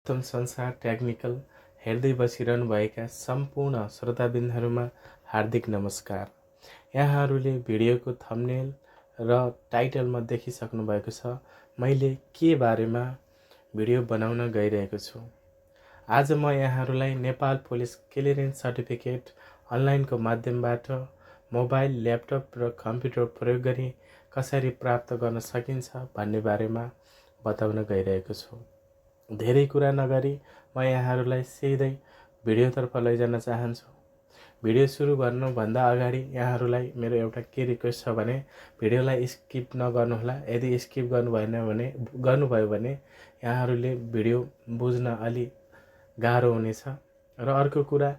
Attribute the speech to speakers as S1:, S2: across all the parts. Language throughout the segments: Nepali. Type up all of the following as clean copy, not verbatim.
S1: उत्तम संसार टेक्निकल हेर्दै बसिरहनुभएका सम्पूर्ण श्रोताबिन्दुहरूमा हार्दिक नमस्कार। यहाँहरूले भिडियोको थम्बनेल र टाइटलमा देखिसक्नु भएको छ मैले के बारेमा भिडियो बनाउन गइरहेको छु। आज म यहाँहरूलाई नेपाल पुलिस क्लियरेन्स सर्टिफिकेट अनलाइनको माध्यमबाट मोबाइल, ल्यापटप र कम्प्युटर प्रयोग गरी कसरी प्राप्त गर्न सकिन्छ भन्ने बारेमा बताउन गइरहेको छु। धेरै कुरा नगरी म यहाँहरूलाई सिधै भिडियोतर्फ लैजान चाहन्छु। भिडियो सुरु गर्नुभन्दा अगाडि यहाँहरूलाई मेरो एउटा के रिक्वेस्ट छ भने भिडियोलाई स्किप नगर्नुहोला। यदि स्किप गर्नुभयो भने यहाँहरूले भिडियो बुझ्न अलि गाह्रो हुनेछ। र अर्को कुरा,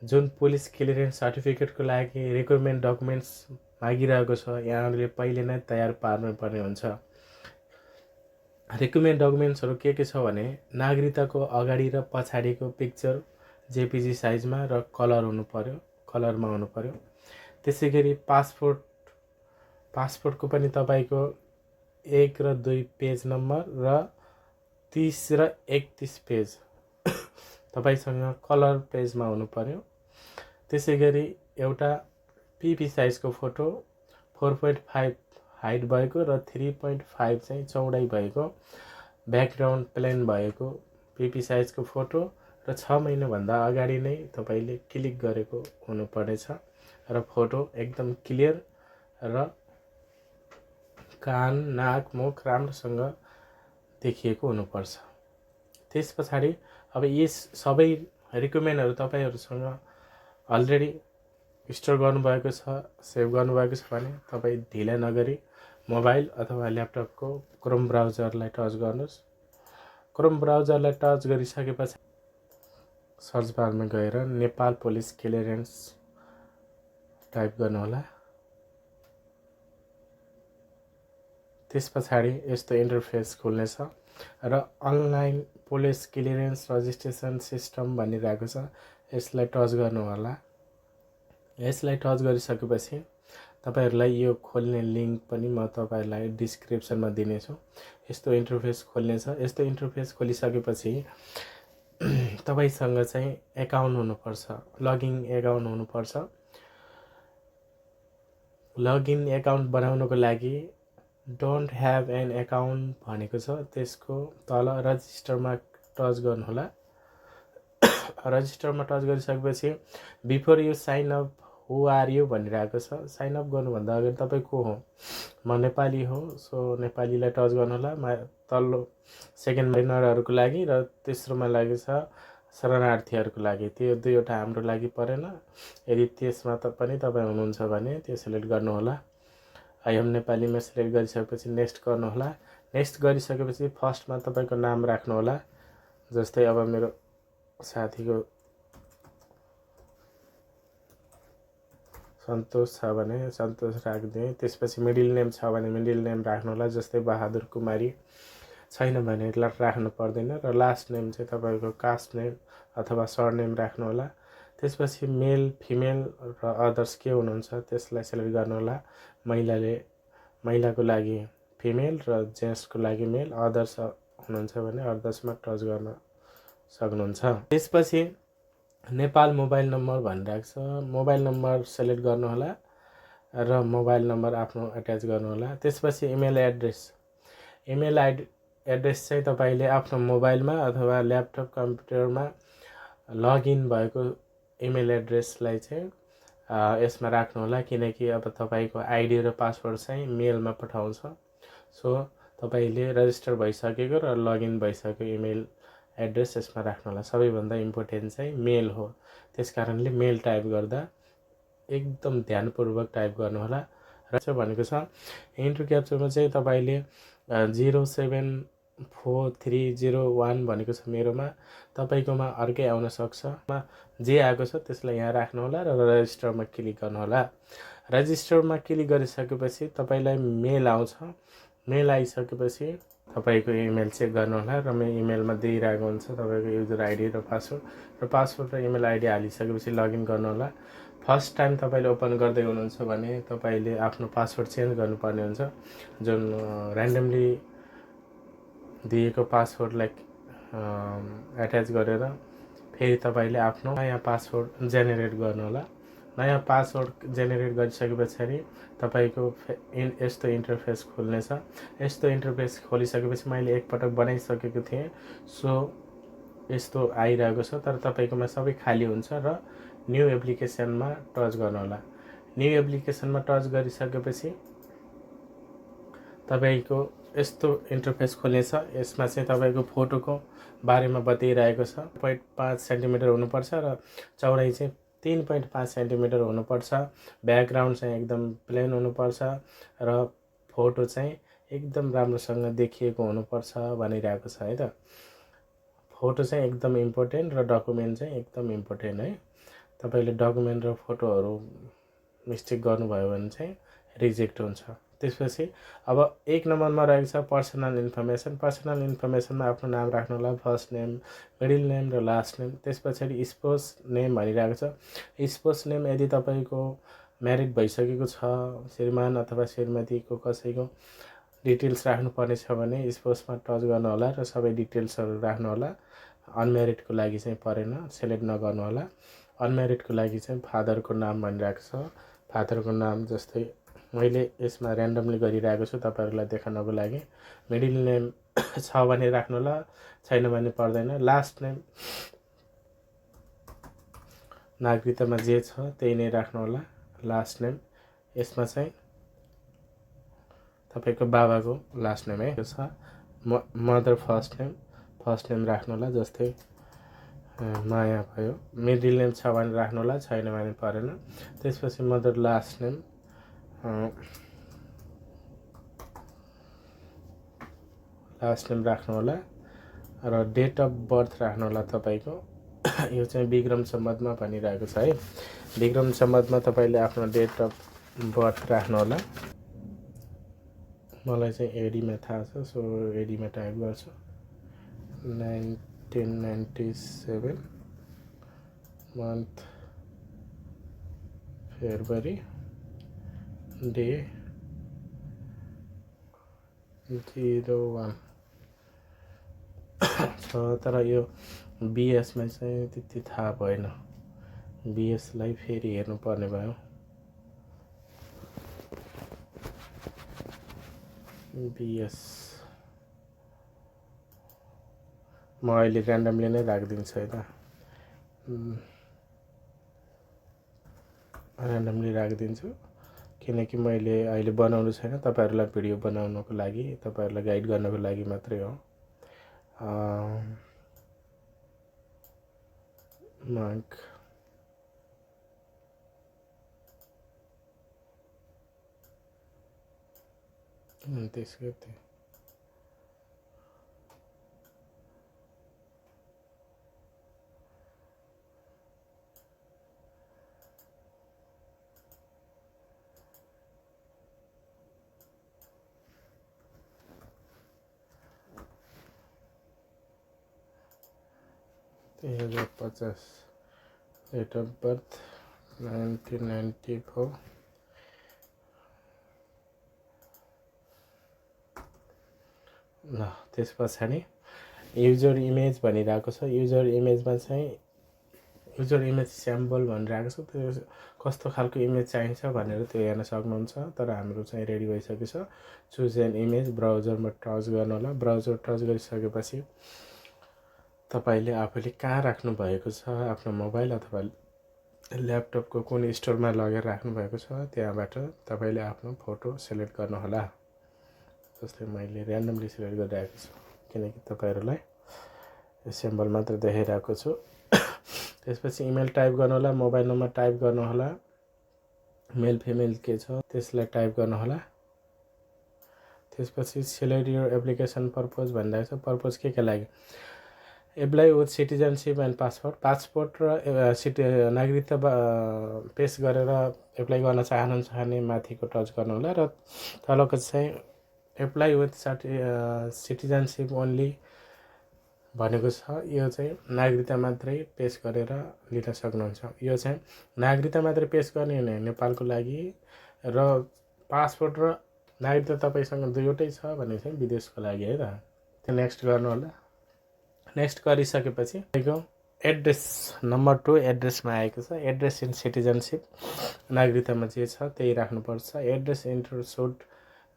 S1: जुन पुलिस क्लियरेन्स सर्टिफिकेटको लागि रिक्वायरमेन्ट डकुमेन्ट्स मागिरहेको छ यहाँहरूले पहिले नै तयार पार्नुपर्ने हुन्छ। रिक्वायरमेन्ट डकुमेन्ट्सहरू के छ भने नागरिकताको अगाडि र पछाडिको पिक्चर जेपीजी साइजमा र कलरमा हुनु पर्यो। त्यसै गरी पासपोर्टको पनि तपाईँको 1 र 2 पेज नम्बर र 30 र 31 पेज तपाईँसँग कलर पेजमा हुनु पर्यो। त्यसै गरी एउटा पीपी साइजको फोटो 4.5 हाइट भएको र 3.5 चाहिँ चौडाइ भएको ब्याकग्राउन्ड प्लेन भएको पीपी साइजको फोटो र 6 महिनाभन्दा अगाडि नै तपाईँले क्लिक गरेको हुनुपर्नेछ र फोटो एकदम क्लियर र कान, नाक, मुख राम्रोसँग देखिएको हुनुपर्छ। त्यस पछाडि अब यी सबै रिक्वायरमेन्टहरू तपाईँहरूसँग अलरेडी स्टोर गर्नुभएको छ, सेभ गर्नुभएको छ भने तपाईँ ढिला नगरी मोबाइल अथवा ल्यापटपको क्रोम ब्राउजरलाई टच गर्नुहोस्। क्रोम ब्राउजरलाई टच गरिसकेपछि सर्च बारमा गएर नेपाल पुलिस क्लियरेन्स टाइप गर्नुहोला। त्यस पछाडि यस्तो इन्टरफेस खुल्नेछ र online police clearance registration system भनिरहेको छ। यसलाई टच गर्नुहोला। यसलाई टच गरिसकेपछि तपाईहरूलाई यो खोल्ने लिङ्क पनि म तपाईहरूलाई डिस्क्रिप्सनमा दिनेछु। यस्तो इन्टरफेस खोल्नेछ। यस्तो इन्टरफेस खोलिसकेपछि तपाईँसँग चाहिँ एकाउन्ट हुनुपर्छ, लगइन एकाउन्ट हुनुपर्छ। लगइन एकाउन्ट बनाउनको लागि डोन्ट ह्याभ एन एकाउन्ट भनेको छ, त्यसको तल रजिस्टरमा टच गर्नुहोला। रजिस्टरमा टच गरिसकेपछि before you sign up who are you भनिरहेको छ। साइन अप गर्नुभन्दा अगाडि तपाईँ को हो? म नेपाली हो, सो नेपालीलाई टच गर्नुहोला। तल्लो सेकेन्ड माइनरहरूको लागि र तेस्रोमा लागि छ शरणार्थीहरूको लागि। त्यो दुईवटा हाम्रो लागि परेन। यदि त्यसमा पनि तपाईँ हुनुहुन्छ भने त्यो सिलेक्ट गर्नुहोला। आई एम नेपालीमा सिलेक्ट गरिसकेपछि नेक्स्ट गर्नुहोला। नेक्स्ट गरिसकेपछि फर्स्टमा तपाईँको नाम राख्नुहोला। जस्तै अब मेरो साथीको सन्तोष छ भने सन्तोष राखिदिएँ। त्यसपछि मिडिल नेम छ भने मिडिल नेम राख्नुहोला। जस्तै बहादुर कुमारी छैन भने राख्नु पर्दैन। र लास्ट नेम चाहिँ तपाईँको कास्ट नेम अथवा सरनेम राख्नुहोला। त्यसपछि मेल, फिमेल र अदर्स के हुनुहुन्छ त्यसलाई सेलेक्ट गर्नुहोला। महिलाको लागि फिमेल र जेन्ट्सको लागि मेल, अदर्स हुनुहुन्छ भने अदर्समा टच गर्न सक्नुहुन्छ। त्यसपछि नेपाल मोबाइल नम्बर भनिरहेको छ। मोबाइल नम्बर सेलेक्ट गर्नुहोला र मोबाइल नम्बर आफ्नो एट्याच गर्नुहोला। त्यसपछि इमेल एड्रेस चाहिँ तपाईँले आफ्नो मोबाइलमा अथवा ल्यापटप कम्प्युटरमा लगइन भएको इमेल एड्रेसलाई चाहिँ यसमा राख्नुहोला। किनकि अब तपाईँको आइडी र पासवर्ड चाहिँ मेलमा पठाउँछ। सो तपाईँले रजिस्टर भइसकेको र लगइन भइसकेको इमेल एड्रेस यसमा राख्नुहोला। सबैभन्दा इम्पोर्टेन्ट चाहिँ मेल हो। त्यस कारणले मेल टाइप गर्दा एकदम ध्यानपूर्वक टाइप गर्नुहोला। र चाहिँ भनेको छ इन्ट्रो क्याप्चरमा चाहिँ तपाईँले 07430 भनेको छ मेरोमा। तपाईँकोमा अर्कै आउन सक्छ। जे आएको छ त्यसलाई यहाँ राख्नुहोला र रजिस्टरमा क्लिक गर्नुहोला। रजिस्टरमा क्लिक गरिसकेपछि तपाईँलाई मेल आउँछ। मेल आइसकेपछि तपाईँको इमेल चेक गर्नुहोला र इमेलमा दिइरहेको हुन्छ तपाईँको युजर आइडी र पासवर्ड र इमेल आइडी हालिसकेपछि लगइन गर्नुहोला। फर्स्ट टाइम तपाईँले ओपन गर्दै हुनुहुन्छ भने तपाईँले आफ्नो पासवर्ड चेन्ज गर्नुपर्ने हुन्छ। जुन ऱ्यान्डमली दिएको पासवर्डलाई एट्याच गरेर फेरि तपाईँले आफ्नो नयाँ पासवर्ड जेनेरेट गर्नुहोला। नयाँ पासवर्ड जेनेरेट गरिसके पछाडि तपाईँको यस्तो इन्टरफेस खुल्नेछ। यस्तो इन्टरफेस खोलिसकेपछि मैले एकपटक बनाइसकेको थिएँ, सो यस्तो आइरहेको छ। तर तपाईँकोमा सबै खाली हुन्छ र न्यू एप्लिकेसनमा टच गर्नुहोला। न्यू एप्लिकेसनमा टच गरिसकेपछि तपाईँको यस्तो इन्टरफेस खोल्नेछ। यसमा चाहिँ तपाईँको फोटोको बारेमा बताइरहेको छ। 0.5 सेन्टिमिटर हुनुपर्छ र चौडाइ चाहिँ 3.5 सेन्टिमिटर हुनुपर्छ। ब्याकग्राउन्ड चाहिँ एकदम प्लेन हुनुपर्छ र फोटो चाहिँ एकदम राम्रोसँग देखिएको हुनुपर्छ भनिरहेको छ है त। फोटो चाहिँ एकदम इम्पोर्टेन्ट र डकुमेन्ट चाहिँ एकदम इम्पोर्टेन्ट है। तपाईँले डकुमेन्ट र फोटोहरू मिस्टेक गर्नुभयो भने चाहिँ रिजेक्ट हुन्छ। त्यसपछि अब 1 नम्बरमा रहेको छ पर्सनल इन्फर्मेसन। पर्सनल इन्फर्मेसनमा आफ्नो नाम राख्नु होला, फर्स्ट नेम, मिडल नेम र लास्ट नेम। त्यस पछाडि स्पोज नेम भनिरहेको छ। स्पोज नेम यदि तपाईँको म्यारिड भइसकेको छ, श्रीमान अथवा श्रीमतीको कसैको डिटेल्स राख्नुपर्ने छ भने स्पोजमा टच गर्नुहोला र सबै डिटेल्सहरू राख्नुहोला। अनम्यारिडको लागि चाहिँ परेन, सेलेक्ट नगर्नुहोला। अनम्यारिडको लागि चाहिँ फादरको नाम भनिरहेको छ। फादरको नाम जस्तै मैले यसमा ऱ्यान्डमली गरिरहेको छु तपाईँहरूलाई देखाउनको लागि। मिडल नेम छ भने राख्नुहोला, छैन भने पर्दैन। लास्ट नेम नागरिकतामा जे छ त्यही नै राख्नुहोला। लास्ट नेम यसमा चाहिँ तपाईँको बाबाको लास्ट नेम है छ। मदर फर्स्ट नेम राख्नुहोला, जस्तै माया भयो। मिडल नेम छ भने राख्नुहोला, छैन भने परेन। त्यसपछि मदर लास्ट नेम राख्नुहोला र डेट अफ बर्थ राख्नुहोला तपाईँको। यो चाहिँ विक्रम सम्बन्धमा भनिरहेको छ है। विक्रम सम्बन्धमा तपाईँले आफ्नो डेट अफ बर्थ राख्नुहोला। मलाई चाहिँ एडीमा थाहा छ, सो एडीमा टाइप गर्छु। 1997 मन्थ फेब्रुअरी डे 01 छ। तर यो बिएसमा चाहिँ त्यति थाहा भएन। बिएसलाई फेरि हेर्नुपर्ने भयो। बिएस म अहिले ऱ्यान्डमली नै राखिदिन्छु है त। ऱ्यान्डमली राखिदिन्छु किनकि मैले अहिले बनाउनु छैन। तपाईँहरूलाई भिडियो बनाउनको लागि, तपाईँहरूलाई गाइड गर्नको लागि मात्रै हो। माग त्यसको त्यही 2050 डेट अफ बर्थ 1994। ल त्यस पछाडि युजर इमेज भनिरहेको छ। युजर इमेजमा चाहिँ युजर इमेज स्याम्पल भनिरहेको छ। त्यो कस्तो खालको इमेज चाहिन्छ भनेर त्यो हेर्न सक्नुहुन्छ। तर हाम्रो चाहिँ रेडी भइसकेको छ। चुज एन इमेज, ब्राउजरमा टच गर्नु होला। ब्राउजर टच गरिसकेपछि तपाईँले आफूले कहाँ राख्नु भएको छ, आफ्नो मोबाइल अथवा ल्यापटपको कुन स्टोरमा लगेर राख्नु भएको छ त्यहाँबाट तपाईँले आफ्नो फोटो सेलेक्ट गर्नुहोला। जस्तै मैले ऱ्यान्डमली सेलेक्ट गरिरहेको छु किनकि तपाईँहरूलाई स्याम्पल मात्र देखाइरहेको छु। त्यसपछि इमेल टाइप गर्नुहोला, मोबाइल नम्बर टाइप गर्नुहोला, मेल फिमेल के छ त्यसलाई टाइप गर्नुहोला। त्यसपछि सेलेक्ट योर एप्लिकेसन पर्पज भनिरहेको छ। पर्पज के लागि? Apply with citizenship and passport र नागरिकता पेस गरेर एप्लाई गर्न चाहनुहुन्छ भने माथिको टच गर्नुहोला र तलको चाहिँ एप्लाई विथ सिटिजनसिप ओन्ली भनेको छ। यो चाहिँ नागरिकता मात्रै पेस गरेर लिन सक्नुहुन्छ। यो चाहिँ नागरिकता मात्रै पेस गर्ने हुने नेपालको लागि र पासपोर्ट र नागरिकता तपाईँसँग दुईवटै छ भने चाहिँ विदेशको लागि है त। त्यो नेक्स्ट गर्नु होला। नेक्स्ट गरिसकेपछि तपाईँको एड्रेस नम्बर 2 एड्रेसमा आएको छ। एड्रेस इन सिटिजनसिप, नागरिकतामा जे छ त्यही राख्नुपर्छ। Address enter should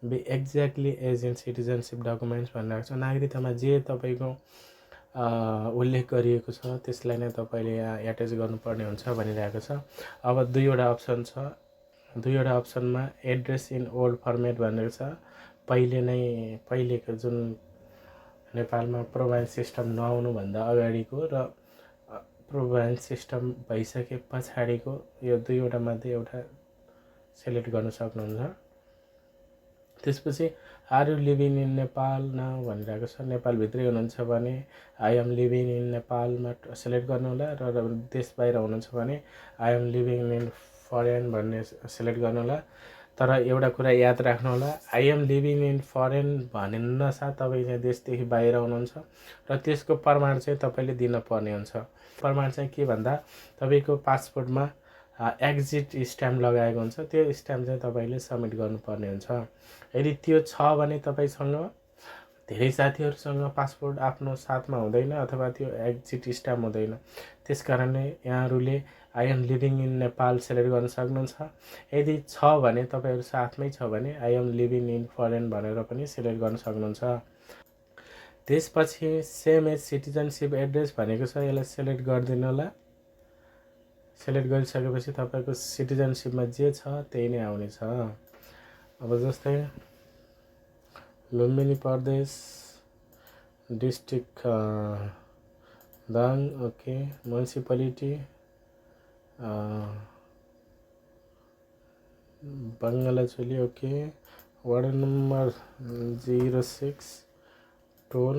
S1: be exactly as in citizenship documents भनिरहेको छ। नागरिकतामा जे तपाईँको उल्लेख गरिएको छ त्यसलाई नै तपाईँले यहाँ एट्याच गर्नुपर्ने हुन्छ भनिरहेको छ। अब दुईवटा अप्सन छ। दुईवटा अप्सनमा एड्रेस इन ओल्ड फर्मेट भनेको छ। पहिलेको जुन नेपालमा प्रोभिन्स सिस्टम नआउनुभन्दा अगाडिको र प्रोभिन्स सिस्टम भइसके पछाडिको यो दुईवटा मध्ये एउटा सेलेक्ट गर्न सक्नुहुन्छ। त्यसपछि are you living in Nepal now भनिरहेको छ। नेपालभित्रै हुनुहुन्छ भने आई एम लिभिङ इन नेपालमा सेलेक्ट गर्नु होला, र देश बाहिर हुनुहुन्छ भने I am living in foreign भन्ने सेलेक्ट गर्नु होला। तर एउटा कुरा याद राख्नु होला, I am living in foreign भन्नासाथ तपाईँ चाहिँ देशदेखि बाहिर हुनुहुन्छ र त्यसको प्रमाण चाहिँ तपाईँले दिनुपर्ने हुन्छ। प्रमाण चाहिँ के भन्दा तपाईँको पासपोर्टमा एक्जिट स्ट्याम्प लगाएको हुन्छ, त्यो स्ट्याम्प चाहिँ तपाईँले सबमिट गर्नुपर्ने हुन्छ। यदि त्यो छ भने तपाईँसँग धेरै साथीहरूसँग पासपोर्ट आफ्नो साथमा हुँदैन अथवा त्यो एक्जिट स्ट्याम्प हुँदैन। त्यस कारणले यहाँहरूले I am living in Nepal select गर्न सक्नुहुन्छ। यदि छ भने तपाईँहरू साथमै छ भने I am living in foreign भनेर पनि सेलेक्ट गर्न सक्नुहुन्छ। त्यसपछि सेम एज सिटिजनसिप एड्रेस भनेको छ, यसलाई सेलेक्ट गरिदिनु होला। सेलेक्ट गरिसकेपछि तपाईँको सिटिजनसिपमा जे छ त्यही नै आउनेछ। अब जस्तै लुम्बिनी प्रदेश district Dang, okay, municipality Bangalachuli, okay, ward number 06 टोल।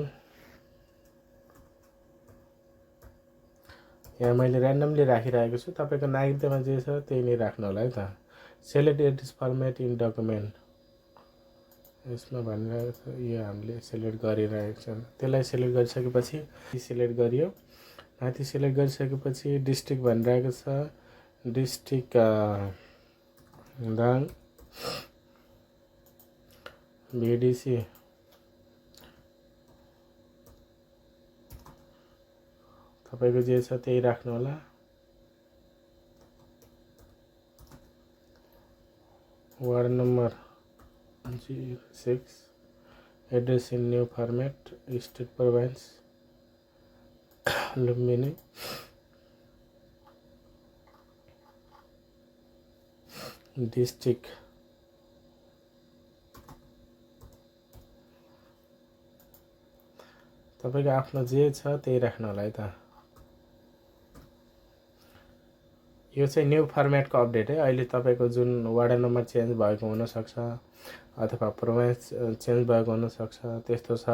S1: यहाँ मैले ऱ्यान्डमली राखिरहेको छु, तपाईँको नागरिकतामा जे छ त्यही नै राख्नु होला है त। Select address format in document यसमा भनिरहेको छ, यो हामीले सेलेक्ट गरिरहेको छ। त्यसलाई सेलेक्ट गरिसकेपछि सेलेक्ट गरियो। माथि सेलेक्ट गरिसकेपछि डिस्ट्रिक्ट भनिरहेको छ, डिस्ट्रिक्ट दाङ, भिडिसी, तपाईँको जे छ त्यही राख्नु होला। Ward number 06, address in new format, state province Lumbini, district तपाईँको आफ्नो जे छ त्यही राख्नु होला है त। यो चाहिँ न्यू फर्मेटको अपडेट है। अहिले तपाईँको जुन वार्ड नम्बर चेन्ज भएको हुनसक्छ अथवा प्रोभिन्स चेन्ज भएको हुनसक्छ, त्यस्तो छ।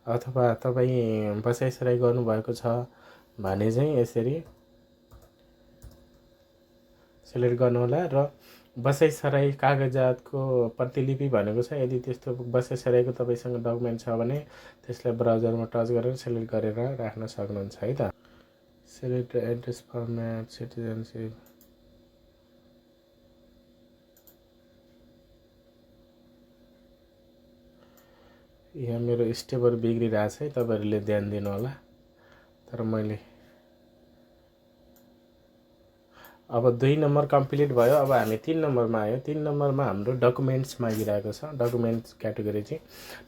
S1: अथवा तपाईँ बसाइसराई गर्नुभएको छ भने चाहिँ यसरी सेलेक्ट गर्नुहोला र बसाइसराई कागजातको प्रतिलिपि भनेको छ। यदि त्यस्तो बसाइसराईको तपाईँसँग डकुमेन्ट छ भने त्यसलाई ब्राउजरमा टच गरेर सेलेक्ट गरेर राख्न सक्नुहुन्छ है त। सेलेक्ट एड्रेस फर्मेट सिटिजनसिप, यहाँ मेरो स्टेपहरू बिग्रिरहेछ है, तपाईँहरूले ध्यान दिनु होला। तर मैले अब 2 नम्बर कम्प्लिट भयो। अब हामी 3 नम्बरमा आयो। 3 नम्बरमा हाम्रो डकुमेन्ट्स मागिरहेको छ। डकुमेन्ट्स क्याटेगोरी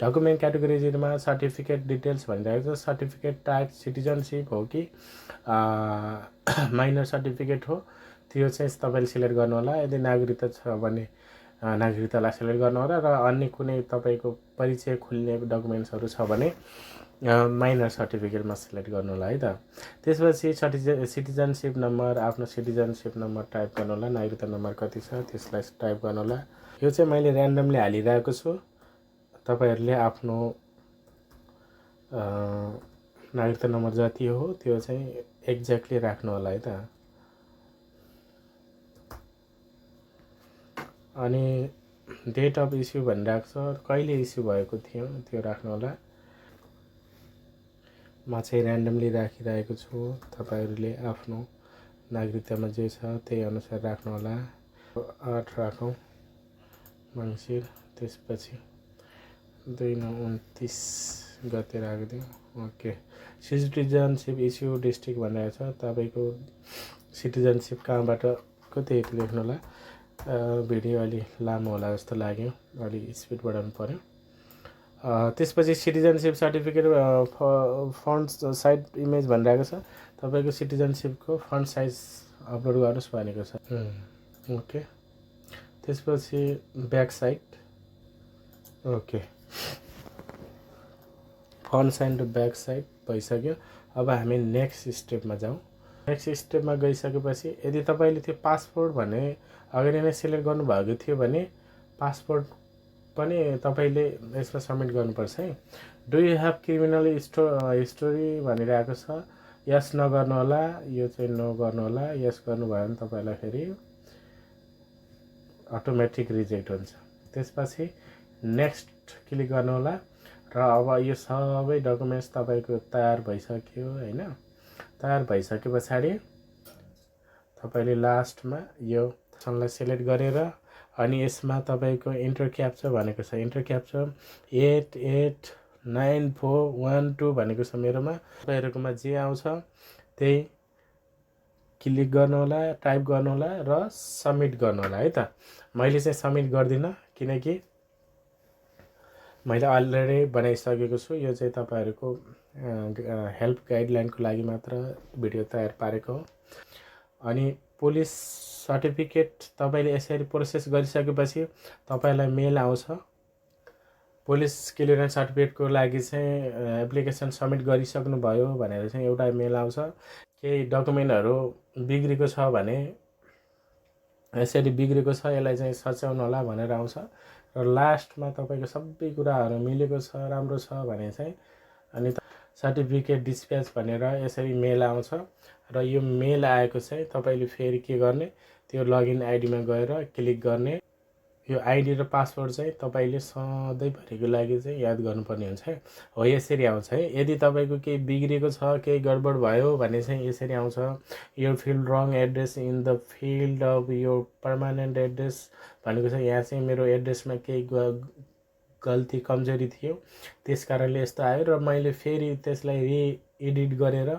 S1: डकुमेन्ट क्याटेगोरीमा सर्टिफिकेट डिटेल्स भनिरहेको छ। सर्टिफिकेट टाइप सिटिजनसिप हो कि माइनर सर्टिफिकेट हो, त्यो चाहिँ तपाईँले सिलेक्ट गर्नु होला। यदि नागरिकता छ भने नागरिकतालाई सिलेक्ट गर्नु होला, र अन्य कुनै तपाईँको परिचय खुल्ने डकुमेन्ट्सहरू छ भने माइनर सर्टिफिकेटमा सिलेक्ट गर्नु होला है त। त्यसपछि सिटिजनसिप नम्बर, आफ्नो सिटिजनसिप नम्बर टाइप गर्नु होला। नागरिकता नम्बर कति छ त्यसलाई टाइप गर्नु होला। यो चाहिँ मैले ऱ्यान्डमली हालिरहेको छु, तपाईँहरूले आफ्नो नागरिकता नम्बर जति हो त्यो चाहिँ एक्ज्याक्टली राख्नु होला है त। अनि डेट अफ इस्यु भनिरहेको छ, कहिले इस्यु भएको थियो त्यो राख्नु होला। म चाहिँ ऱ्यान्डमली राखिरहेको छु, तपाईँहरूले आफ्नो नागरिकतामा जे छ त्यही अनुसार राख्नु होला। 8 राखौँ मङ्सिर, त्यसपछि 2/9/29 गते राखिदिउँ। ओके, सिटिजनसिप इस्यु डिस्ट्रिक्ट भनेर छ। तपाईँको सिटिजनसिप कहाँबाट कति लेख्नु होला। भिडियो अलि लामो होला जस्तो लाग्यो, अलि स्पिड बढाउनु पऱ्यो। त्यसपछि citizenship certificate font size image भनिरहेको छ। तपाईँको सिटिजनसिपको फन्ट साइज अपलोड गर्नुहोस् भनेको छ। ओके, त्यसपछि back side. Okay, front side र ब्याक साइड भइसक्यो। अब हामी नेक्स्ट स्टेपमा जाउँ। नेक्स्ट स्टेपमा गइसकेपछि यदि तपाईँले त्यो पासपोर्ट भने अगाडि नै सिलेक्ट गर्नुभएको थियो भने पासपोर्ट पनि तपाईँले यसमा सबमिट गर्नुपर्छ है। Do you have criminal history भनिरहेको छ। यस नगर्नु होला, यो चाहिँ नो गर्नु होला। यस गर्नुभयो भने तपाईँलाई फेरि अटोमेटिक रिजेक्ट हुन्छ। त्यसपछि नेक्स्ट क्लिक गर्नु होला र अब यो सबै डकुमेन्ट्स तपाईँको तयार भइसक्यो होइन। तयार भइसके पछाडि तपाईँले लास्टमा यो अप्सनलाई सेलेक्ट गरेर अनि यसमा तपाईँको इन्टर क्याप्चा भनेको छ। इन्टर क्याप्चा 889412 भनेको छ मेरोमा। तपाईँहरूकोमा जे आउँछ त्यही क्लिक गर्नु होला, टाइप गर्नु होला र सबमिट गर्नु होला है त। मैले चाहिँ सबमिट गर्दिनँ किनकि मैले अलरेडी बनाइसकेको छु। यो चाहिँ तपाईँहरूको हेल्प गाइडलाइनको लागि मात्र भिडियो तयार पारेको हो। अनि पुलिस सर्टिफिकेट तपाईँले यसरी प्रोसेस गरिसकेपछि तपाईँलाई मेल आउँछ। पुलिस क्लियरेन्स सर्टिफिकेटको लागि चाहिँ एप्लिकेसन सबमिट गरिसक्नुभयो भनेर चाहिँ एउटा मेल आउँछ। केही डकुमेन्टहरू बिग्रेको छ भने यसरी बिग्रेको छ, यसलाई चाहिँ सच्याउनु होला भनेर आउँछ। र लास्टमा तपाईँको सबै कुराहरू मिलेको छ, राम्रो छ भने चाहिँ अनि सर्टिफिकेट डिस्प्याच भनेर यसरी मेल आउँछ। र यो मेल आएको चाहिँ तपाईँले फेरि के गर्ने, त्यो लगइन आइडीमा गएर क्लिक गर्ने। यो आइडी र पासवर्ड चाहिँ तपाईँले सधैँभरिको लागि चाहिँ याद गर्नुपर्ने हुन्छ है। हो यसरी आउँछ है। यदि तपाईँको केही बिग्रेको छ, केही गडबड भयो भने चाहिँ यसरी आउँछ। यो field wrong address in the field of यो पर्मानेन्ट एड्रेस भनेको छ। यहाँ चाहिँ मेरो एड्रेसमा केही गल्ती कमजोरी थियो, त्यस कारणले यस्तो आयो र मैले फेरि त्यसलाई रिएडिट गरेर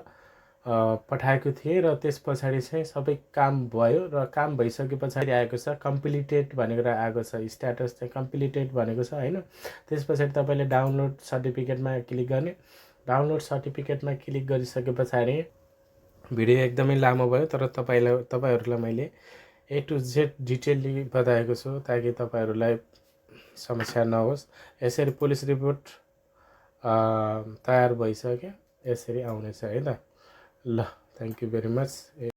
S1: पठाएको थिएँ र त्यस पछाडि चाहिँ सबै काम भयो र काम भइसके पछाडि आएको छ कम्प्लिटेड भनेर आएको छ। स्ट्याटस चाहिँ कम्प्लिटेड भनेको छ होइन। त्यस पछाडि तपाईँले डाउनलोड सर्टिफिकेटमा क्लिक गर्ने। डाउनलोड सर्टिफिकेटमा क्लिक गरिसके पछाडि भिडियो एकदमै लामो भयो तर तपाईँहरूलाई मैले A to Z डिटेलली बताएको छु ताकि तपाईँहरूलाई समस्या नहोस्। यसरी पुलिस रिपोर्ट तयार भइसक्यो, यसरी आउनेछ है त। ल, थ्याङ्क यू भेरी मच।